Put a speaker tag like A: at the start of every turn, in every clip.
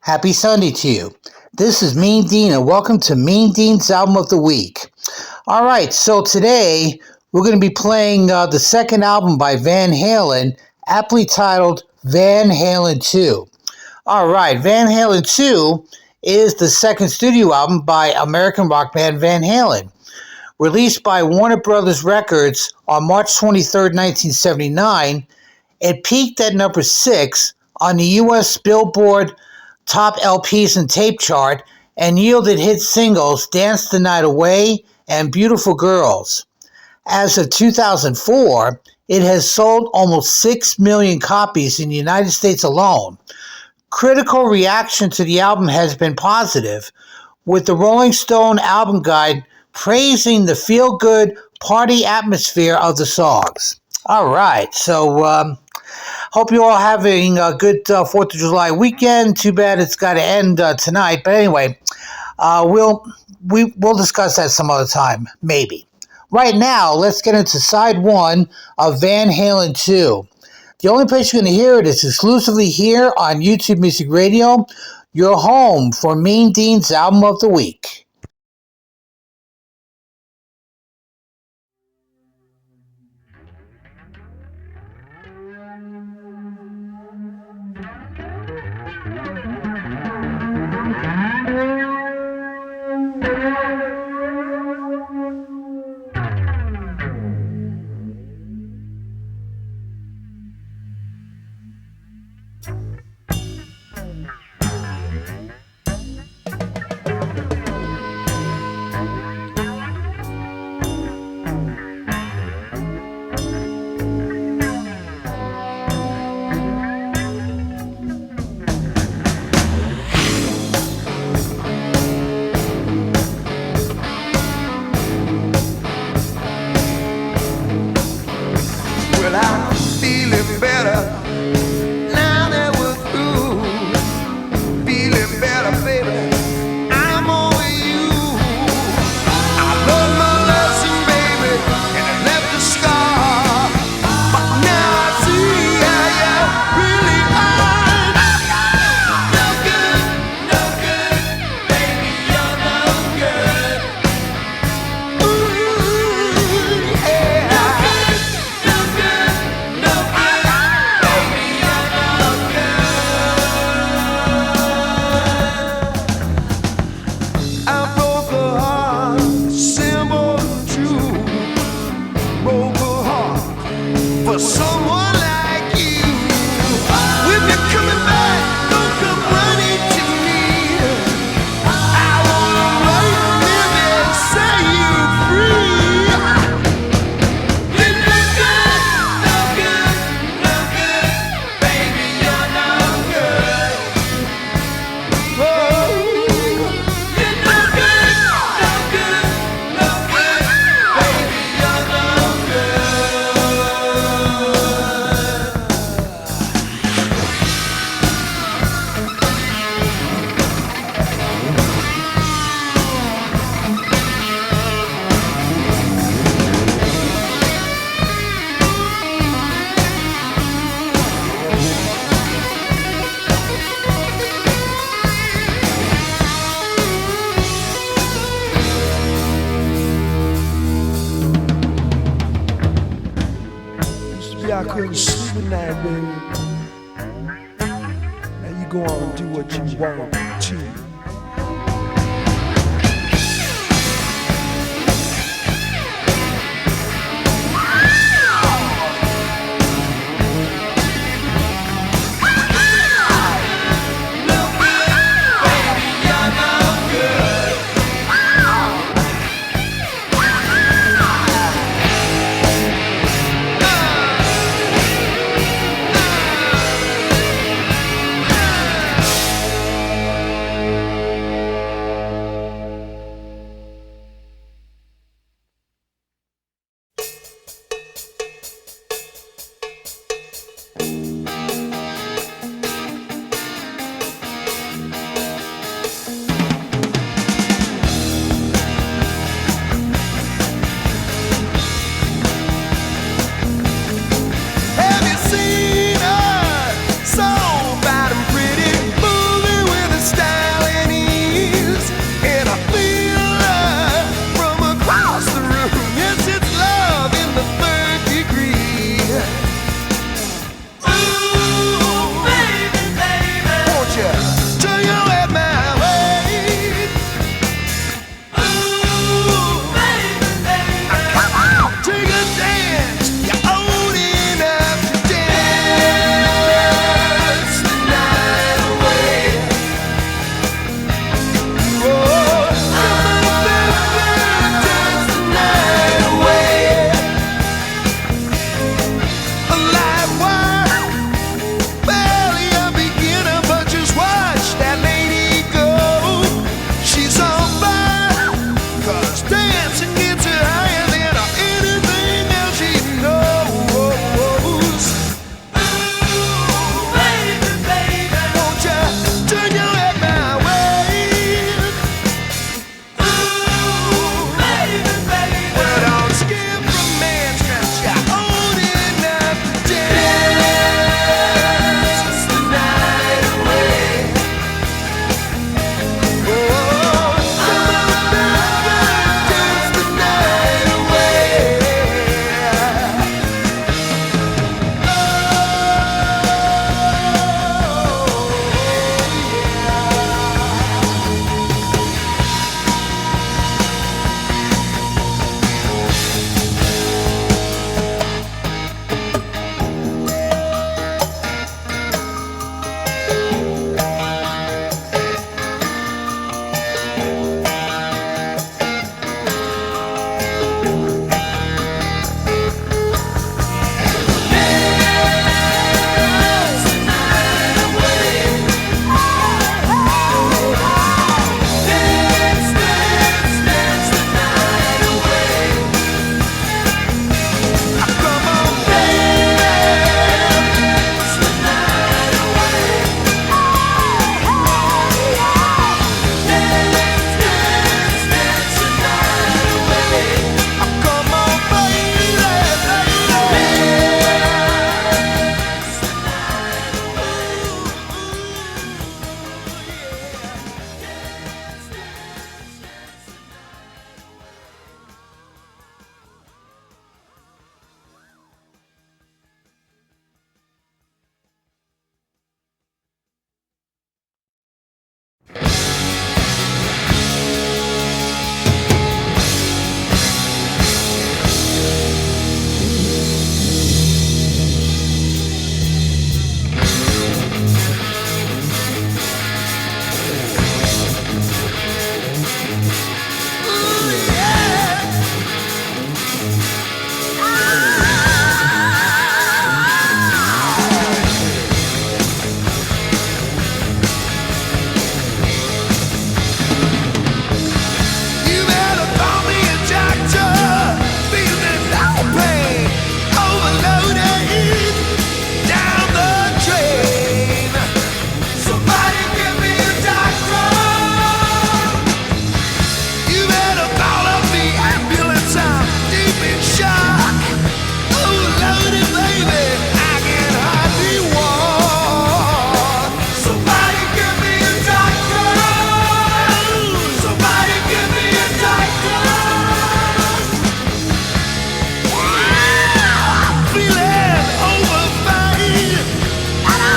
A: Happy Sunday to you. This is Mean Dean, and welcome to Mean Dean's Album of the Week. All right, so today we're going to be playing the second album by Van Halen, aptly titled Van Halen II. All right, Van Halen II is the second studio album by American rock band Van Halen. Released by Warner Brothers Records on March 23, 1979, it peaked at number 6 on the U.S. Billboard Top LPs and Tape chart and yielded hit singles Dance the Night Away and Beautiful Girls. As of 2004, it has sold almost 6 million copies in the United States alone. Critical reaction to the album has been positive, with the Rolling Stone album guide praising the feel-good party atmosphere of the songs. All right, so hope you're all having a good 4th of July weekend. Too bad it's got to end tonight, but anyway, we'll discuss that some other time, maybe. Right now, let's get into side 1 of Van Halen 2. The only place you're going to hear it is exclusively here on YouTube Music Radio, your home for Mean Dean's Album of the Week.
B: I'm feeling better now that we're through. Feeling better, baby. I'm over you. I learned my lesson, baby, and it left a scar. But now I see how you really are. No good, no good, baby, you're no good. Ooh, yeah. No good, no good. For someone like you, when you're coming back, don't come running to me. I wanna run, baby, and set you free. You're no good, no good, no good, baby, you're no good. Oh, you're no good, no good, no good, baby, you're no good. I couldn't sleep at night, baby. Now you go on and do what you want to.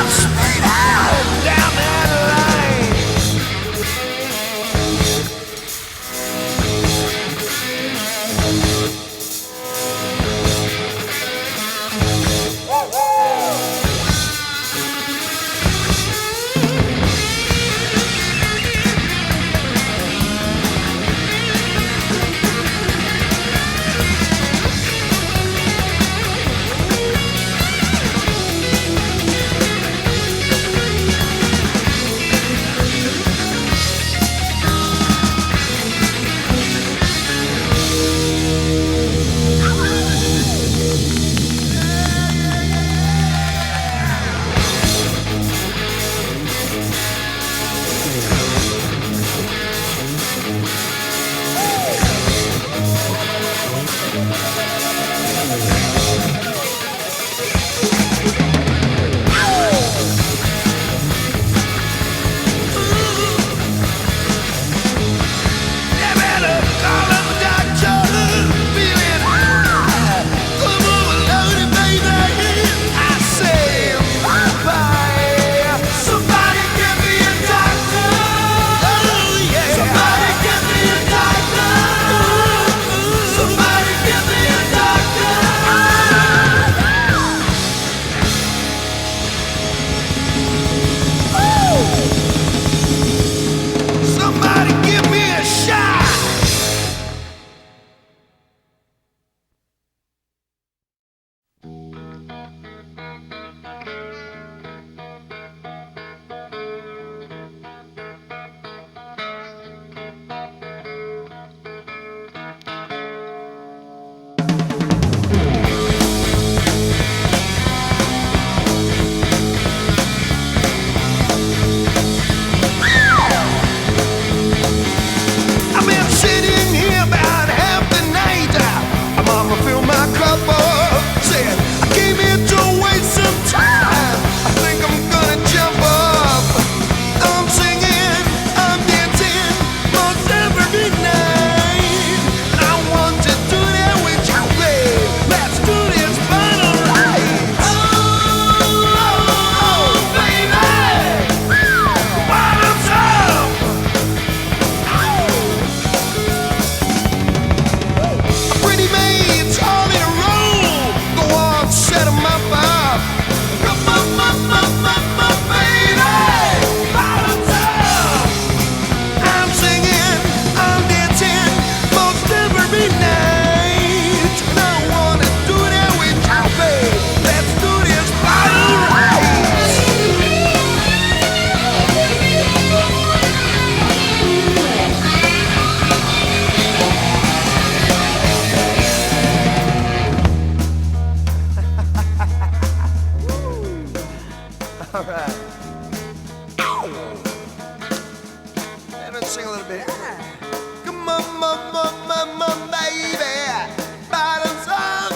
B: straight out down that line. Sing a little bit. Come on, baby. Bottoms up.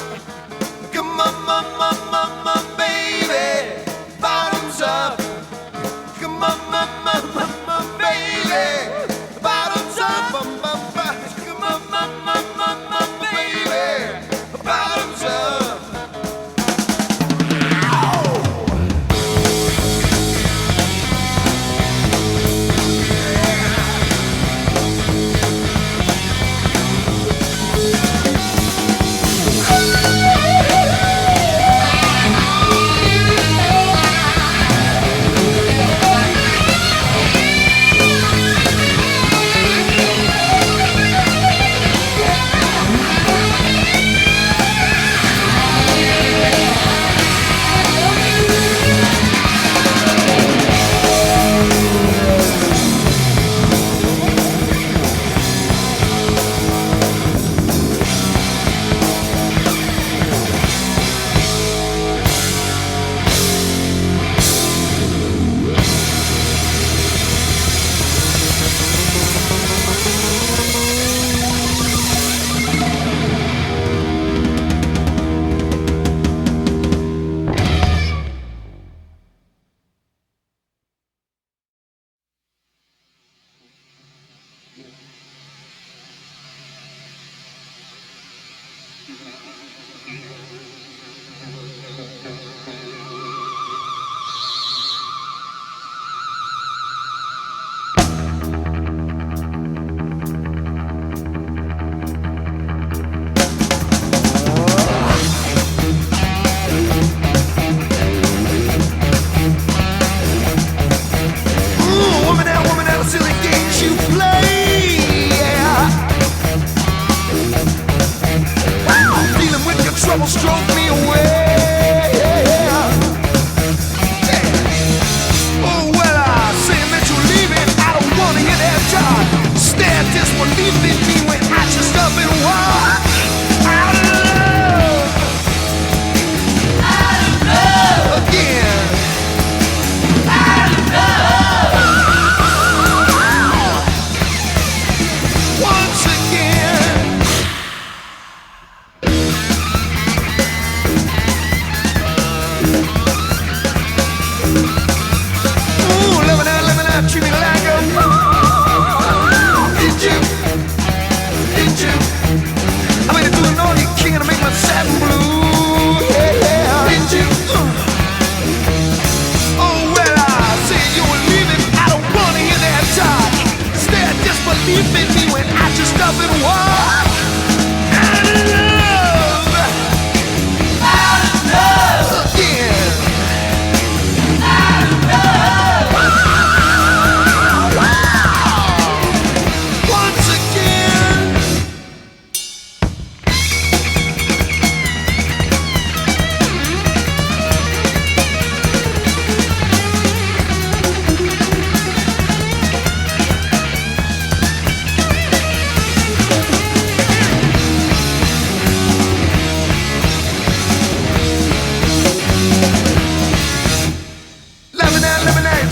B: Come on, baby. Bottoms up. Come on, baby. Bottoms up. Come on, baby. Bottoms up.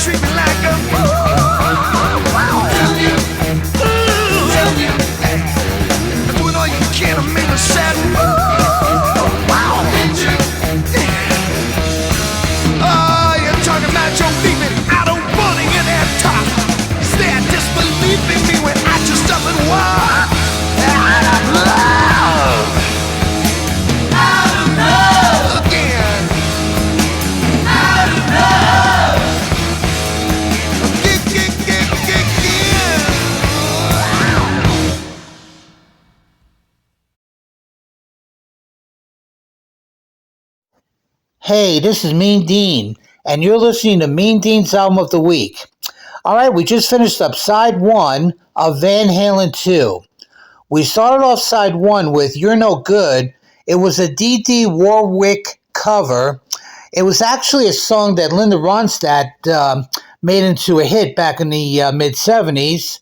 B: treat me like a fool. Tell you, tell you, hey, I'm doing all you can to make me sad. Wow, did you? Oh, you're talking about your demon. I don't wanna hear that talk. Stare disbelieving me when I just up and walk out of love. Out of love again. Out of love.
A: Hey, this is Mean Dean, and you're listening to Mean Dean's Album of the Week. All right, we just finished up side one of Van Halen II. We started off side one with You're No Good. It was a D.D. Warwick cover. It was actually a song that Linda Ronstadt made into a hit back in the mid-'70s.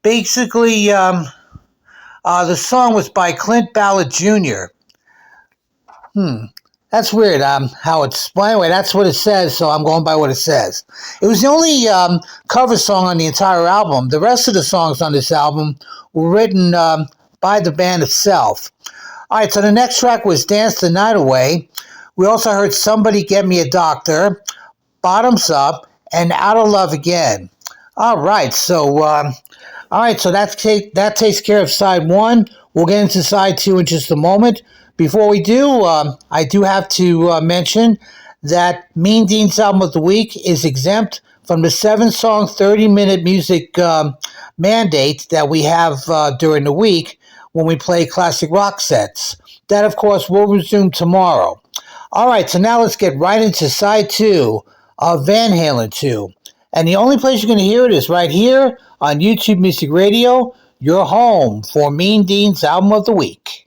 A: Basically, the song was by Clint Ballard Jr. That's weird. How it's well, anyway. That's what it says, so I'm going by what it says. It was the only cover song on the entire album. The rest of the songs on this album were written by the band itself. All right, so the next track was "Dance the Night Away." We also heard "Somebody Get Me a Doctor," "Bottoms Up," and "Out of Love Again." All right, so that takes care of side one. We'll get into side two in just a moment. Before we do, I do have to mention that Mean Dean's Album of the Week is exempt from the 7-song, 30-minute music mandate that we have during the week when we play classic rock sets. That, of course, will resume tomorrow. All right, so now let's get right into side two of Van Halen II. And the only place you're going to hear it is right here on YouTube Music Radio, your home for Mean Dean's Album of the Week.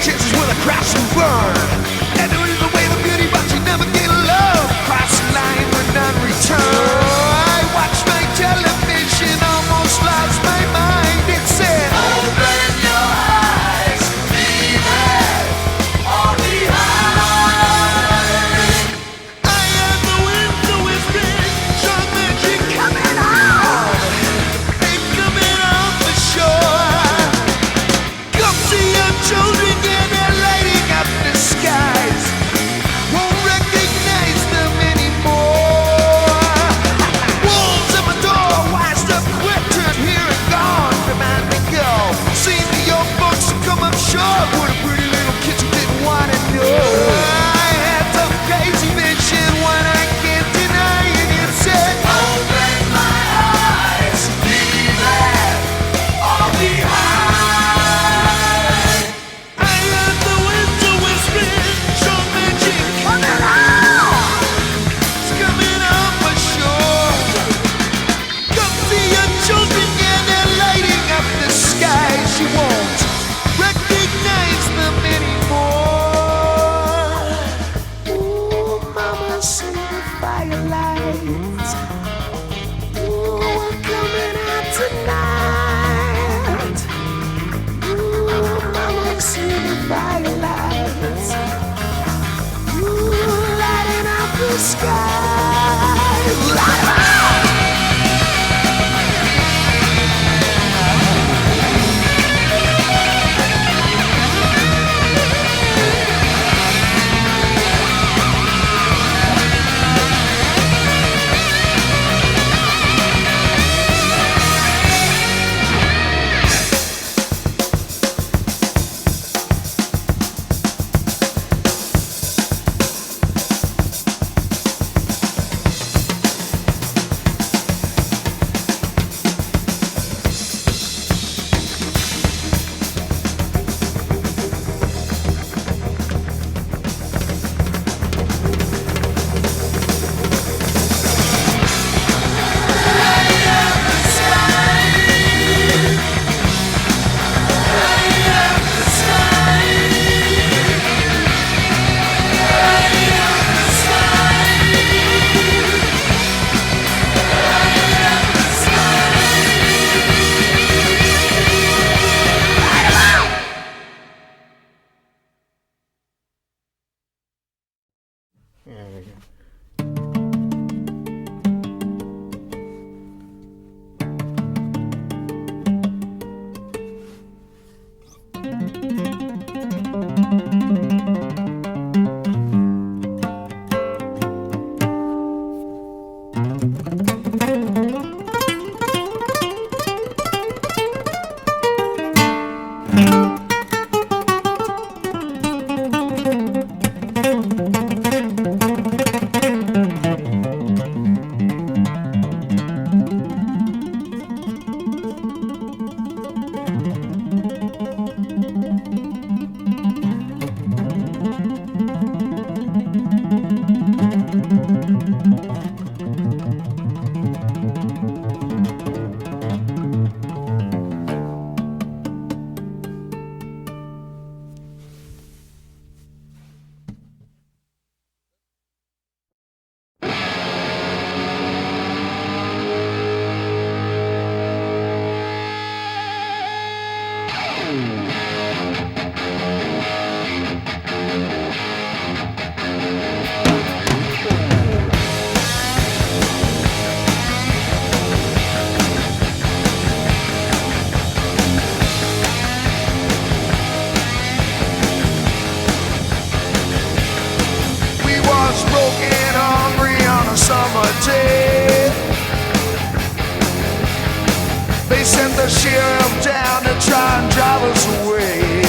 B: Chances will I crash and burn. And there is a way to beauty, but you never get love. They sent the sheriff down to try and drive us away.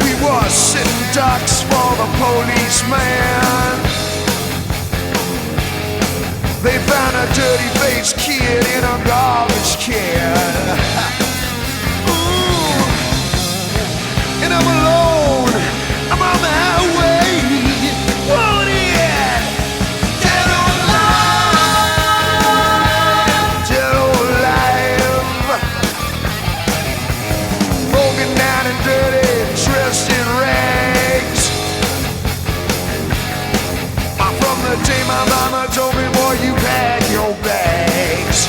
B: We were sitting ducks for the policeman. They found a dirty-faced kid in a garbage can. Ooh. And I'm alone, I'm on the highway. Whoa, yeah. Dead or alive, dead or alive. Broken down and dirty, dressed in rags. From the day my mama told me, boy, you pack your bags.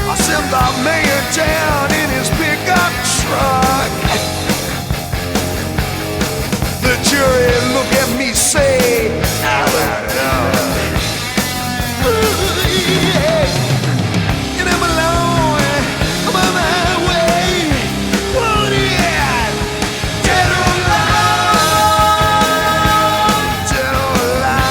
B: I sent the mayor down in his pickup truck. The jury look at me, say, I've had enough. Ooh, yeah. And I'm alone, I'm on the highway. Whoa, yeah. Dead or alive, dead or alive.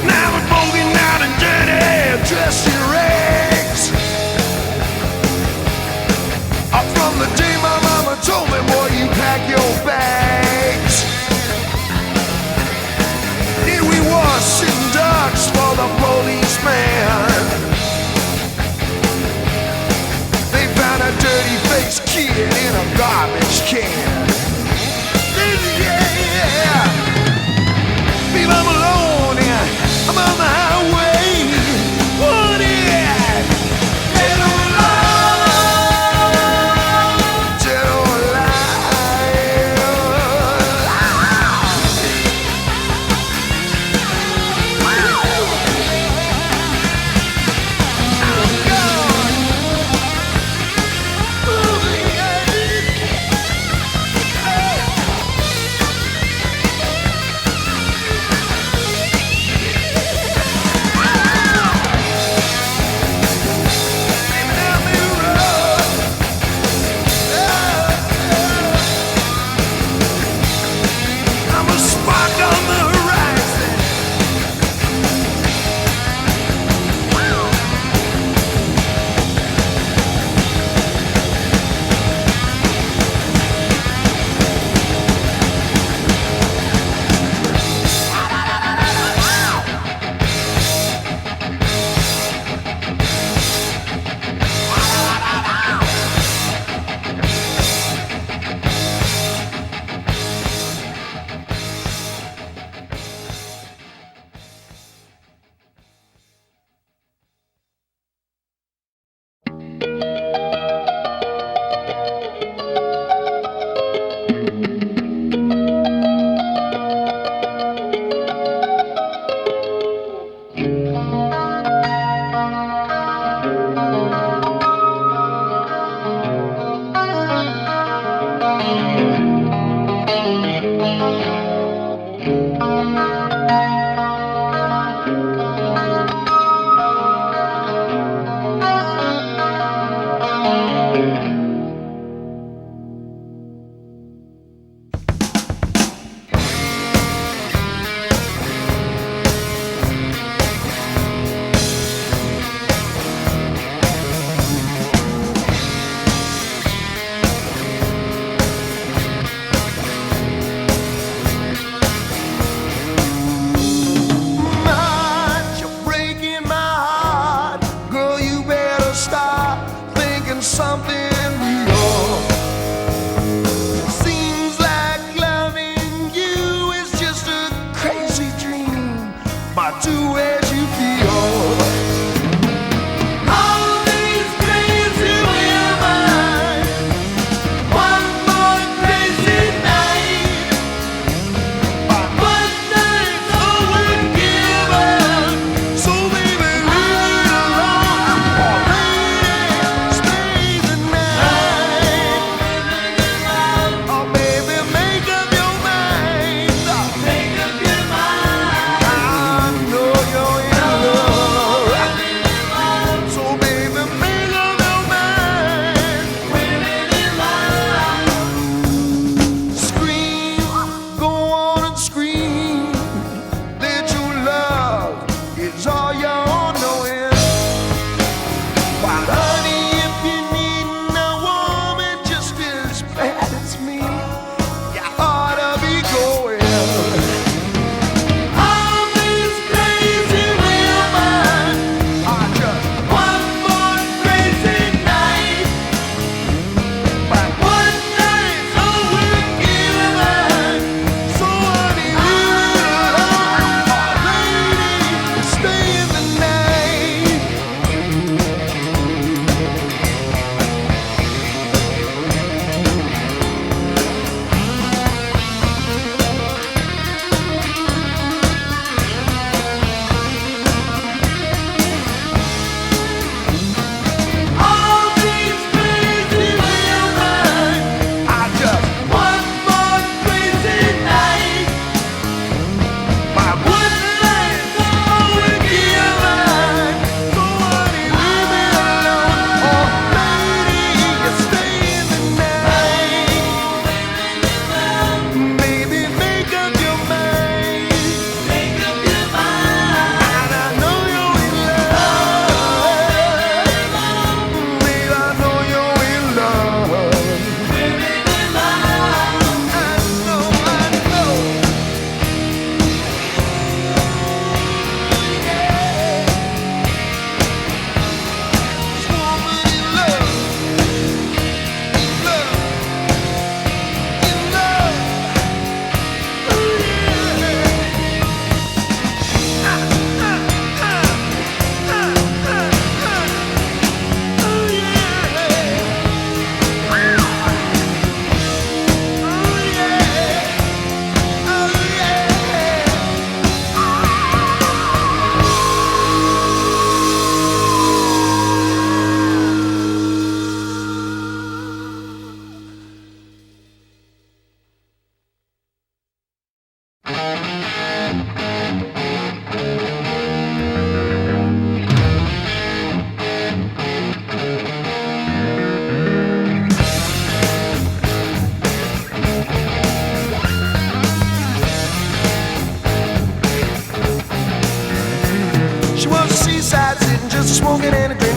B: Now we're broken out and dirty, dressed in rags. From the day my mama told me, boy, you pack your bags. Here we were sitting ducks for the policeman. They found a dirty-faced kid in a garbage can. Yeah. Babe, I'm alone, yeah. I'm on the highway. Oh, yeah. Dead or alive, dead or alive. Oh, God. Oh, yeah. I'm a spark on the horizon.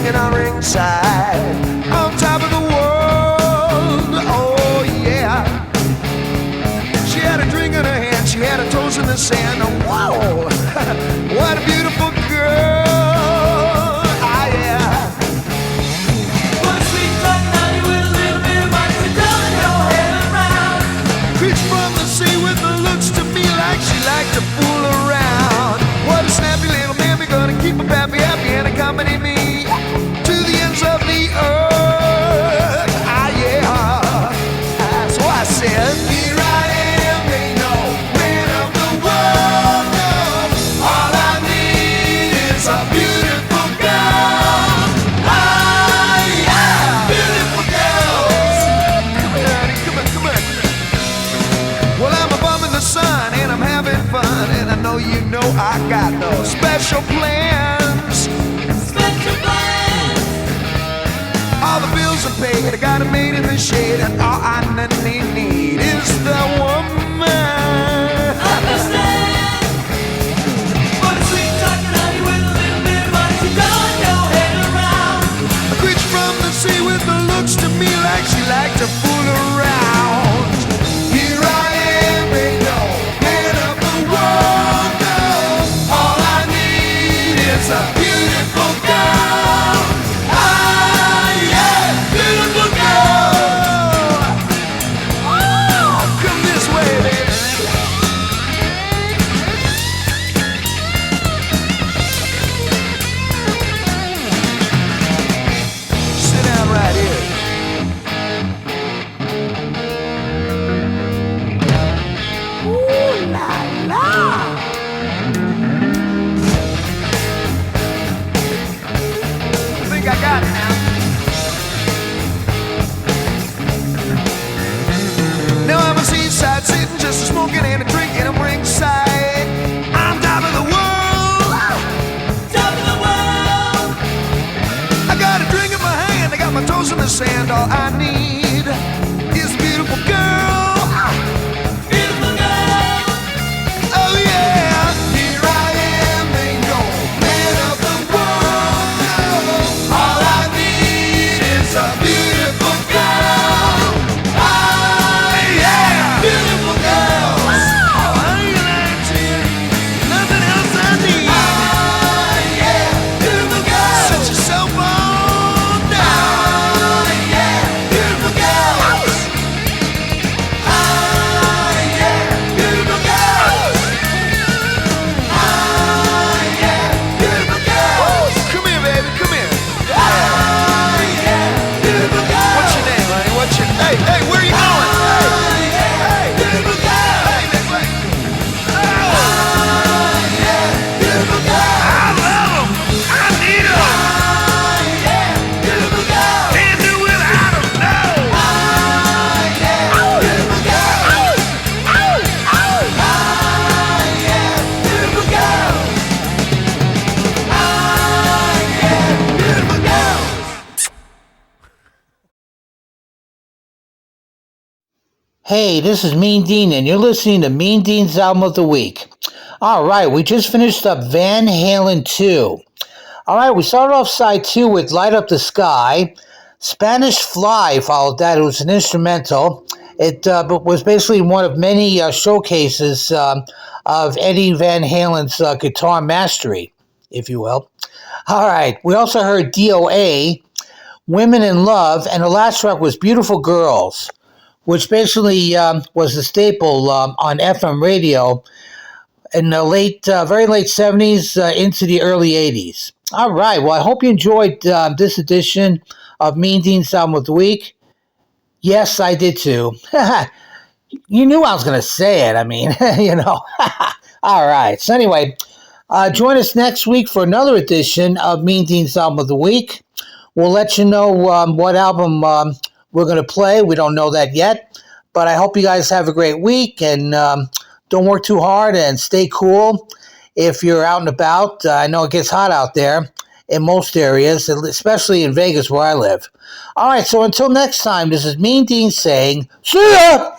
B: singing on ringside, on top of the world. Oh yeah. She had a drink in her hand, she had her toes in the sand. Whoa, what a beautiful girl. Ah yeah.
C: One sweet talking honey with a little bit of money to turn your head around.
B: Preach from the sea with the looks to me like she liked to fool around. What a snappy little man, we're gonna keep her happy, happy and accompany me to the ends of the earth. Ah yeah. So I said, here I am, ain't no man of the world, no. All I need is a beautiful girl. Ah yeah, beautiful girls. Come here, honey, come on, come on. Well, I'm a bum in the sun and I'm having fun, and I know you know I got no special plans.
C: Special plans.
B: All the bills are paid, I got it made in the shade, and all I need is the woman.
C: Understand. One sweet talking honey with a little bit of money to turn your head around.
B: A creature from the sea with the looks to me like she liked to fool around. Here I am, ain't no man of the world, no. All I need is a beautiful girl. Ah yeah, beautiful girl. Oh, come this way, baby. Sit down right here. Ooh la la. I think I got it now. Now I'm a seaside sitting, just a smoking and a drinking. I'm ringside. I'm top of the world.
C: Top of the world.
B: I got a drink in my hand, I got my toes in the sand. All I need is a beautiful girl.
C: Beautiful girl.
B: Oh yeah. Here I am, ain't no man of the world, no. All I need is a beautiful girl. Ah yeah, beautiful girls. Oh, I ain't lying to you. Nothing else I need. Ah yeah, beautiful girls. Set yourself on down. Ah yeah, beautiful girls. Ah yeah, beautiful girls. Ah yeah, beautiful girls. Come here, baby, come here. Ah yeah, beautiful girls. What's your name, honey? What's your hey, where are you going? Hey, beautiful girls. Hey, ah yeah, beautiful girls. I love 'em. I need 'em. Ah yeah, beautiful girls. Can't do without 'em, no. Ah yeah, beautiful girls. Ah yeah, beautiful girls. Ah yeah, beautiful girls.
A: Hey, this is Mean Dean, and you're listening to Mean Dean's Album of the Week. All right, we just finished up Van Halen II. All right, we started off side 2 with Light Up the Sky. Spanish Fly followed that. It was an instrumental. It was basically one of many showcases of Eddie Van Halen's guitar mastery, if you will. All right, we also heard DOA, Women in Love, and the last track was Beautiful Girls, which basically was a staple on FM radio in the very late 70s into the early 80s. All right, well, I hope you enjoyed this edition of Mean Dean's Album of the Week. Yes, I did too. You knew I was going to say it. I mean, you know. All right, so anyway, join us next week for another edition of Mean Dean's Album of the Week. We'll let you know what album we're going to play. We don't know that yet, but I hope you guys have a great week, and don't work too hard and stay cool if you're out and about. I know it gets hot out there in most areas, especially in Vegas where I live. All right, so until next time, this is Mean Dean saying, see ya!